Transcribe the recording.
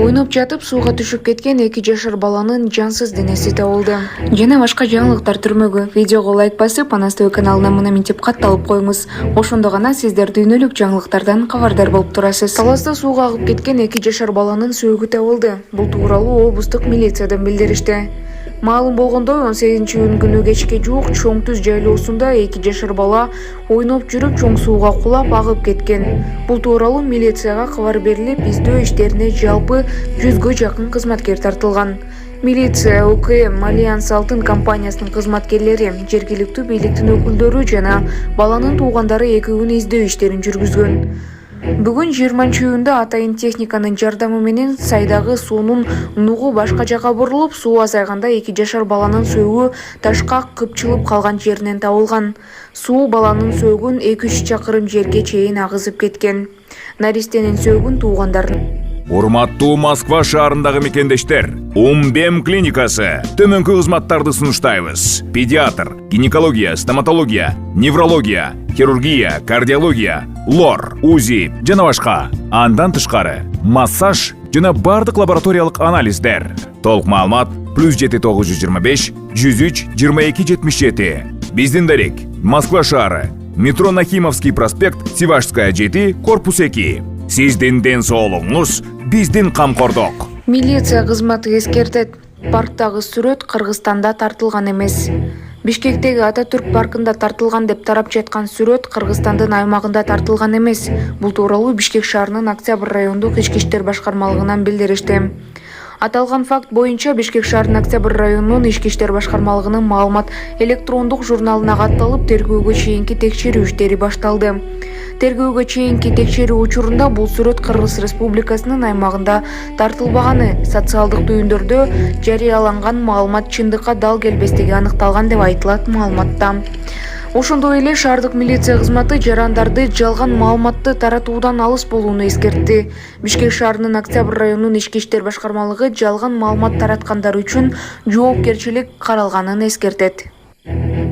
Ойноп жатып сууга түшүп кеткен 2 жашар баланын жансыз денеси табылды. Жана башка жаңылыктар түрмөгү. Видеого лайк басып, Ана ТV каналына абонемент катталып коюңуз. Ошондо гана сиздер дүйнөлүк жаңылыктардан кабардар болуп турасыз. Таласта сууга агып кеткен 2 жашар баланын сөөгү табылды. Бул тууралуу облустук милициядан билдиришти. Маалым болгондой, 18-күнү кечке жуук Чоң Түз жайлоосунда 2 жашар бала ойноп жүрүп чоң сууга кулап агып кеткен. Бул тууралуу милицияга кабар берилип, издөө иштерине жалпы 100гө жакын кызматкер тартылган. Милиция, УКМ, Альянс Алтын компаниясынын кызматкерлери, жергиликтүү бийликтин өкүлдөрү жана баланын туугандары экөөнүн издөө иштерин жүргүзгөн. Бүгүн 20-июнда атайын техниканын жардамы менен сайдагы суунун нугу башка жака бурулуп, суу азайганда 2 жашар баланын сөөгү ташка кыпчылып калган жеринен табылган. Суу баланын сөөгүн 2-3 чакырым жерге чейин агызып кеткен. Наристенин сөөгүн туугандарын. Урматтуу Москва шаарындагы мекендештер, Умбем клиникасы төмөнкү кызматтарды сунуштайбыз. Педиатр, гинекология, стоматология, неврология, хирургия, кардиология, лор, УЗИ жана башка. Андан тышкары массаж жана бардык лабораториялык анализдер. Толук маалымат +7 925 103 22 77. Биздин дарек Москва шаары, метро Нахимовский проспект, Сивашская 7, корпус 2. Сиздин ден соолугуңуз биздин камкордук. Милиция кызматы эскертет. Парктагы сүрөт Кыргызстанда тартылган эмес. Бишкектеги Ататүрк паркында тартылган деп тарап жаткан сүрөт Кыргызстандын аймагында тартылган эмес. Бул тууралуу Бишкек шаарынын Октябрь райондук ички иштер башкармалыгынан билдиришти. Аталган факт боюнча Бишкек шаарынын Октябрь районунун ички иштер башкармалыгынын маалымат электрондук журналына катталып, тергөөгө чейинки текшерүү иштери башталды. Тергөөгө чейинки текшерүү учурунда бул сүрөт Кыргыз Республикасынын аймагында тартылбаганы, социалдык түйүндөрдө жарыяланган маалымат чындыкка дал келбестиги аныкталган деп айтылат маалыматта. Ошондой эле шаардык милиция кызматы жарандарды жалган маалыматты таратуудан алыс болууну эскертти. Бишкек шаарынын Октябрь районунун ички иштер башкармалыгы жалган маалымат тараткандар үчүн жоопкерчилик каралганын эскертет.